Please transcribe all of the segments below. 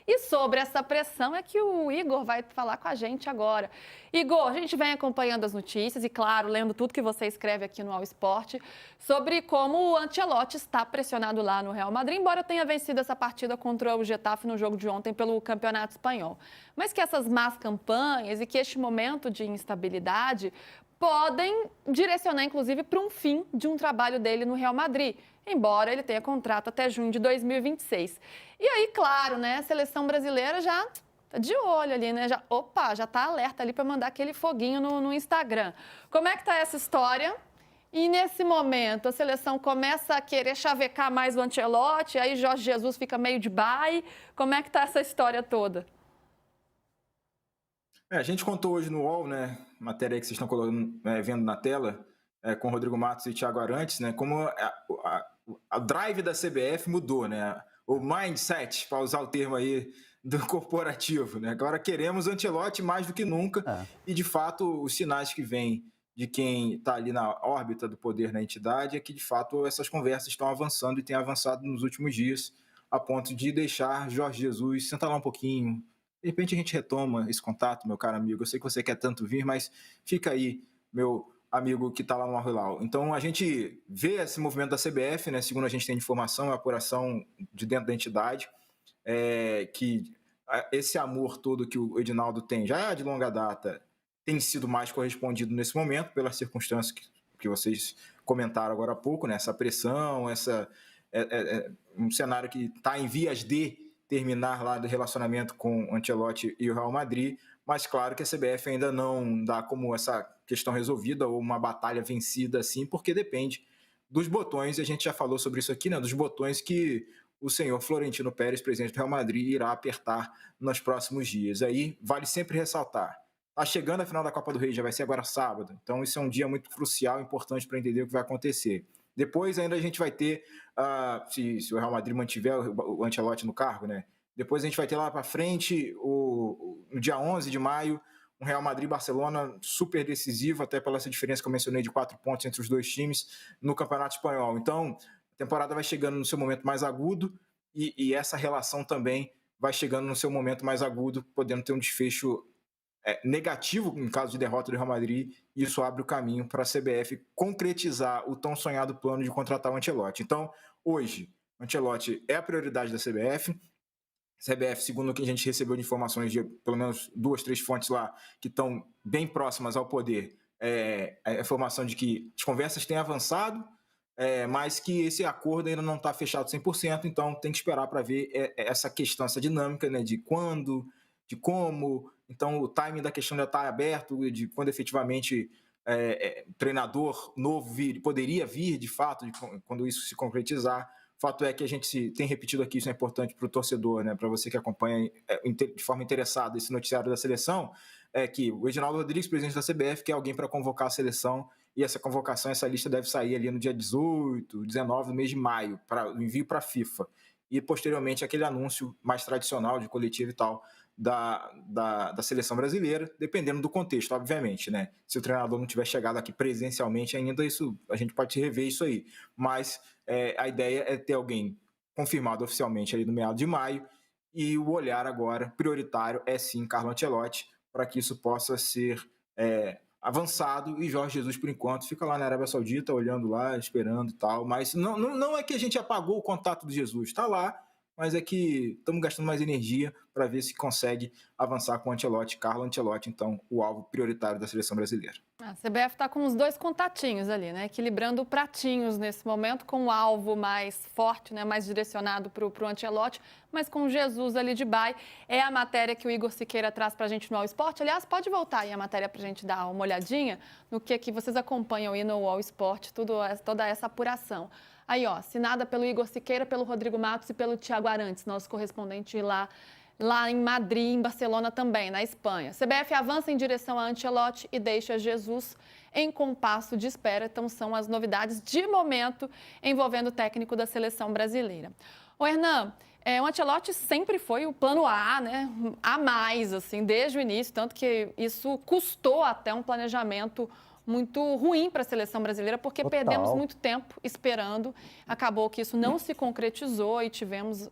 E sobre essa pressão é que o Igor vai falar com a gente agora. Igor, a gente vem acompanhando as notícias e, claro, lendo tudo que você escreve aqui no All Sport sobre como o Ancelotti está pressionado lá no Real Madrid, embora tenha vencido essa partida contra o Getafe no jogo de ontem pelo Campeonato Espanhol. Mas que essas más campanhas e que este momento de instabilidade podem direcionar, inclusive, para um fim de um trabalho dele no Real Madrid, embora ele tenha contrato até junho de 2026. E aí, claro, né, a seleção brasileira já tá de olho ali, né? Já tá alerta ali para mandar aquele foguinho no Instagram. Como é que tá essa história? E nesse momento, a seleção começa a querer chavecar mais o Ancelotti, aí Jorge Jesus fica meio de bye. Como é que tá essa história toda? A gente contou hoje no UOL, né, matéria aí que vocês estão vendo na tela, com Rodrigo Matos e Thiago Arantes, né, como a drive da CBF mudou, né, o mindset, para usar o termo aí do corporativo, né, agora queremos Ancelotti mais do que nunca, e de fato os sinais que vêm de quem está ali na órbita do poder na entidade é que de fato essas conversas estão avançando e têm avançado nos últimos dias, a ponto de deixar Jorge Jesus sentar lá um pouquinho. De repente a gente retoma esse contato, meu caro amigo. Eu sei que você quer tanto vir, mas fica aí, meu amigo que está lá no Al-Hilal. Então a gente vê esse movimento da CBF, né? Segundo a gente tem de informação, é a apuração de dentro da entidade, que esse amor todo que o Edinaldo tem, já de longa data, tem sido mais correspondido nesse momento, pelas circunstâncias que vocês comentaram agora há pouco, né? Essa pressão, um cenário que está em vias de terminar lá do relacionamento com o Ancelotti e o Real Madrid, mas claro que a CBF ainda não dá como essa questão resolvida ou uma batalha vencida assim, porque depende dos botões, e a gente já falou sobre isso aqui, né, dos botões que o senhor Florentino Pérez, presidente do Real Madrid, irá apertar nos próximos dias. Aí vale sempre ressaltar, tá chegando a final da Copa do Rei, já vai ser agora sábado, então isso é um dia muito crucial, importante para entender o que vai acontecer. Depois ainda a gente vai ter, se o Real Madrid mantiver o Ancelotti no cargo, né? Depois a gente vai ter lá para frente, no dia 11 de maio, um Real Madrid-Barcelona super decisivo, até pela essa diferença que eu mencionei de 4 pontos entre os dois times no Campeonato Espanhol. Então, a temporada vai chegando no seu momento mais agudo e essa relação também vai chegando no seu momento mais agudo, podendo ter um desfecho negativo em caso de derrota do Real Madrid, e isso abre o caminho para a CBF concretizar o tão sonhado plano de contratar o Ancelotti. Então, hoje, o Ancelotti é a prioridade da CBF. CBF, segundo o que a gente recebeu de informações de pelo menos 2, 3 fontes lá que estão bem próximas ao poder, a informação de que as conversas têm avançado, mas que esse acordo ainda não está fechado 100%, então tem que esperar para ver essa questão, essa dinâmica, né, de quando, de como. Então o timing da questão já está aberto, de quando efetivamente treinador novo poderia vir de fato, quando isso se concretizar. O fato é que a gente tem repetido aqui, isso é importante para o torcedor, né, para você que acompanha de forma interessada esse noticiário da seleção, é que o Edinaldo Rodrigues, presidente da CBF, quer alguém para convocar a seleção, e essa convocação, essa lista deve sair ali no dia 18, 19 do mês de maio, para o envio para a FIFA. E posteriormente aquele anúncio mais tradicional de coletivo e tal da seleção brasileira, dependendo do contexto, obviamente, né? Se o treinador não tiver chegado aqui presencialmente ainda, a gente pode rever isso aí. Mas a ideia é ter alguém confirmado oficialmente ali no meado de maio, e o olhar agora prioritário é sim Carlo Ancelotti, para que isso possa ser avançado, e Jorge Jesus, por enquanto, fica lá na Arábia Saudita, olhando lá, esperando e tal, mas não é que a gente apagou o contato do Jesus, está lá, mas é que estamos gastando mais energia para ver se consegue avançar com o Ancelotti, Carlo Ancelotti, então o alvo prioritário da seleção brasileira. A CBF está com os dois contatinhos ali, né? Equilibrando pratinhos nesse momento, com o alvo mais forte, né? Mais direcionado para o Ancelotti, mas com Jesus ali de bye. É a matéria que o Igor Siqueira traz para a gente no All Sport. Aliás, pode voltar aí a matéria para a gente dar uma olhadinha no que vocês acompanham aí no All Sport, toda essa apuração. Aí, ó, assinada pelo Igor Siqueira, pelo Rodrigo Matos e pelo Thiago Arantes, nosso correspondente lá em Madrid, em Barcelona também, na Espanha. CBF avança em direção a Ancelotti e deixa Jesus em compasso de espera. Então, são as novidades de momento envolvendo o técnico da seleção brasileira. Ô, Hernan, o Ancelotti sempre foi o plano A, né? A mais, assim, desde o início, tanto que isso custou até um planejamento muito ruim para a seleção brasileira, porque Total. perdemos muito tempo esperando. Acabou que isso não se concretizou e tivemos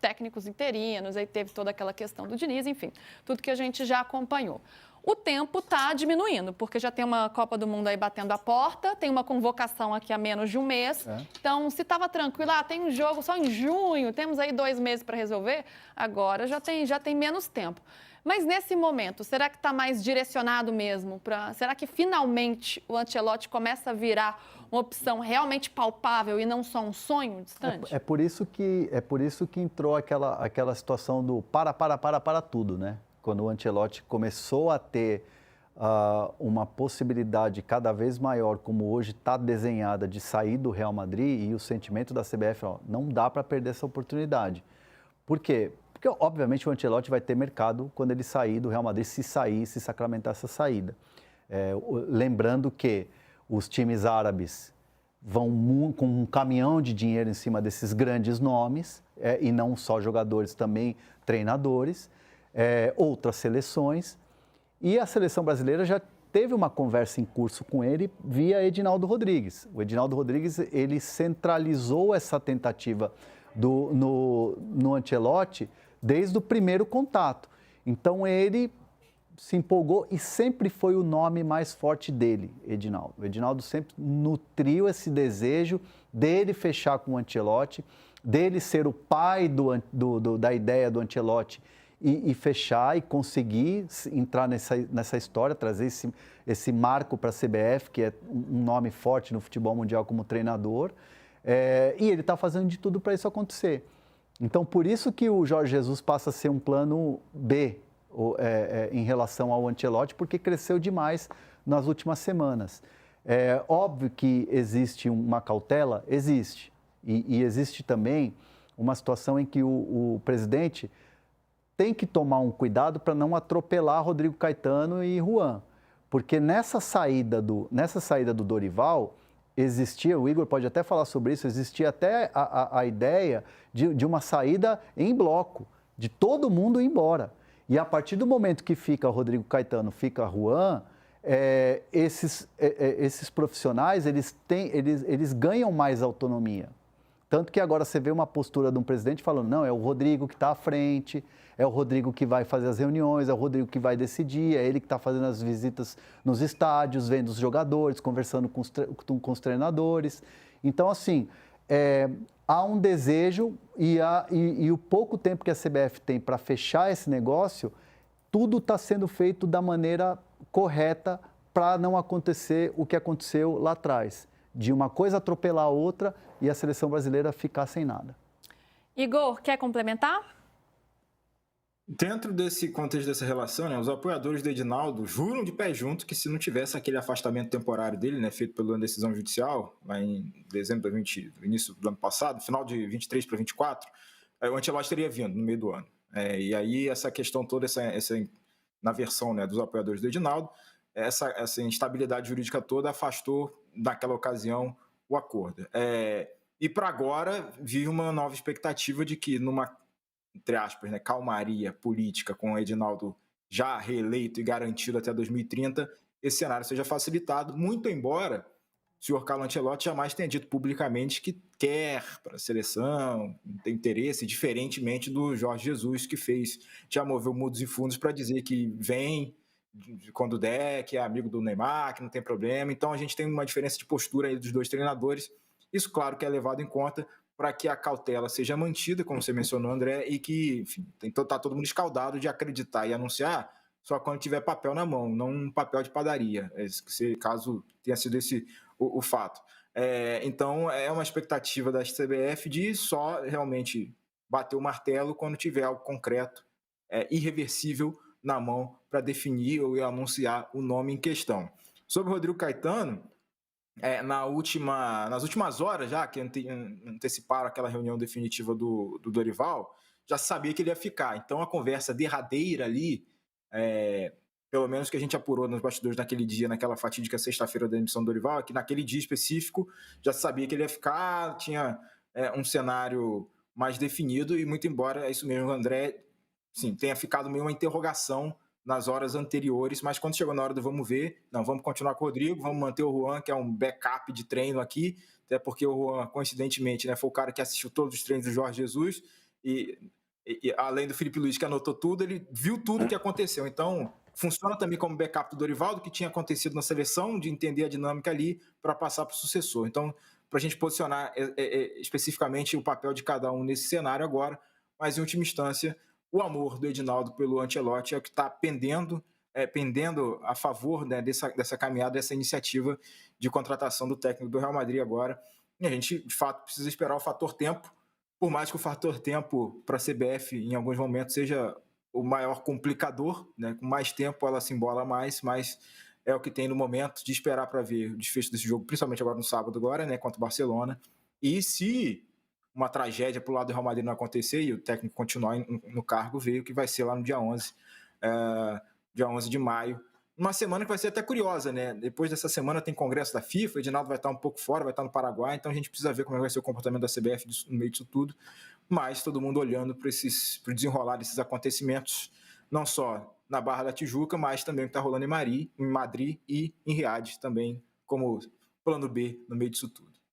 técnicos interinos, aí teve toda aquela questão do Diniz, enfim, tudo que a gente já acompanhou. O tempo está diminuindo, porque já tem uma Copa do Mundo aí batendo a porta, tem uma convocação aqui há menos de um mês. Então, se estava tranquilo, tem um jogo só em junho, temos aí 2 meses para resolver, agora já tem menos tempo. Mas nesse momento, será que está mais direcionado mesmo? Será que finalmente o Ancelotti começa a virar uma opção realmente palpável e não só um sonho distante? É por isso que entrou aquela situação do para tudo, né? Quando o Ancelotti começou a ter uma possibilidade cada vez maior, como hoje está desenhada, de sair do Real Madrid, e o sentimento da CBF, não dá para perder essa oportunidade. Por quê? Porque, obviamente, o Ancelotti vai ter mercado quando ele sair do Real Madrid, se sacramentar essa saída. Lembrando que os times árabes vão com um caminhão de dinheiro em cima desses grandes nomes, e não só jogadores, também treinadores, outras seleções. E a seleção brasileira já teve uma conversa em curso com ele via Edinaldo Rodrigues. O Edinaldo Rodrigues, ele centralizou essa tentativa no Ancelotti desde o primeiro contato. Então, ele se empolgou e sempre foi o nome mais forte dele, Edinaldo. O Edinaldo sempre nutriu esse desejo dele fechar com o Ancelotti, dele ser o pai da ideia do Ancelotti e fechar e conseguir entrar nessa história, trazer esse marco para a CBF, que é um nome forte no futebol mundial como treinador. E ele está fazendo de tudo para isso acontecer. Então, por isso que o Jorge Jesus passa a ser um plano B em relação ao Ancelotti, porque cresceu demais nas últimas semanas. Óbvio que existe uma cautela, existe. E existe também uma situação em que o presidente tem que tomar um cuidado para não atropelar Rodrigo Caetano e Juan. Porque nessa saída do Dorival, existia, o Igor pode até falar sobre isso, existia até a ideia de uma saída em bloco, de todo mundo ir embora. E a partir do momento que fica Rodrigo Caetano, fica Juan, esses profissionais, eles ganham mais autonomia. Tanto que agora você vê uma postura de um presidente falando, não, é o Rodrigo que está à frente, é o Rodrigo que vai fazer as reuniões, é o Rodrigo que vai decidir, é ele que está fazendo as visitas nos estádios, vendo os jogadores, conversando com os treinadores. Então, assim, há um desejo e o pouco tempo que a CBF tem para fechar esse negócio, tudo está sendo feito da maneira correta para não acontecer o que aconteceu lá atrás, de uma coisa atropelar a outra e a seleção brasileira ficar sem nada. Igor, quer complementar? Dentro desse contexto dessa relação, né, os apoiadores do Edinaldo juram de pé junto que se não tivesse aquele afastamento temporário dele, né, feito pela decisão judicial, lá em dezembro do início do ano passado, final de 23 para 24, o Ancelotti teria vindo no meio do ano. E aí essa questão toda, na versão, né, dos apoiadores do Edinaldo, essa instabilidade jurídica toda afastou, naquela ocasião, o acordo. E para agora, vive uma nova expectativa de que numa, entre aspas, né, calmaria política com o Edinaldo já reeleito e garantido até 2030, esse cenário seja facilitado, muito embora o senhor Carlo Ancelotti jamais tenha dito publicamente que quer para a seleção, tem interesse, diferentemente do Jorge Jesus, que já moveu mundos e fundos para dizer que vem quando der, que é amigo do Neymar, que não tem problema. Então a gente tem uma diferença de postura aí dos dois treinadores. Isso, claro, que é levado em conta para que a cautela seja mantida, como você mencionou, André, e que, enfim, está todo mundo escaldado de acreditar e anunciar só quando tiver papel na mão, não um papel de padaria, caso tenha sido esse o fato. Então, é uma expectativa da CBF de só realmente bater o martelo quando tiver algo concreto, irreversível na mão para definir ou anunciar o nome em questão. Sobre o Rodrigo Caetano, nas últimas horas, já que anteciparam aquela reunião definitiva do Dorival, já sabia que ele ia ficar. Então, a conversa derradeira ali, pelo menos que a gente apurou nos bastidores naquele dia, naquela fatídica sexta-feira da emissão do Dorival, que naquele dia específico já sabia que ele ia ficar, tinha um cenário mais definido, e muito embora, é isso mesmo, André, sim, tenha ficado meio uma interrogação nas horas anteriores, mas quando chegou na hora do vamos ver, não, vamos continuar com o Rodrigo, vamos manter o Juan, que é um backup de treino aqui, até porque o Juan, coincidentemente, né, foi o cara que assistiu todos os treinos do Jorge Jesus, e além do Felipe Luiz, que anotou tudo, ele viu tudo o que aconteceu. Então, funciona também como backup do Dorivaldo, que tinha acontecido na seleção, de entender a dinâmica ali para passar para o sucessor. Então, para a gente posicionar especificamente o papel de cada um nesse cenário agora, mas em última instância, o amor do Edinaldo pelo Ancelotti é o que está pendendo a favor, né, dessa caminhada, dessa iniciativa de contratação do técnico do Real Madrid agora. E a gente, de fato, precisa esperar o fator tempo, por mais que o fator tempo para a CBF, em alguns momentos, seja o maior complicador, né? Com mais tempo ela se embola mais, mas é o que tem no momento de esperar para ver o desfecho desse jogo, principalmente agora no sábado, agora, né, contra o Barcelona. E se uma tragédia para o lado do Real Madrid não acontecer e o técnico continuar no cargo, ver o que vai ser lá no dia 11 de maio. Uma semana que vai ser até curiosa, né? Depois dessa semana tem congresso da FIFA, o Edinaldo vai estar um pouco fora, vai estar no Paraguai, então a gente precisa ver como vai ser o comportamento da CBF no meio disso tudo, mas todo mundo olhando para o desenrolar desses acontecimentos, não só na Barra da Tijuca, mas também o que está rolando em Madrid e em Riad também, como plano B no meio disso tudo.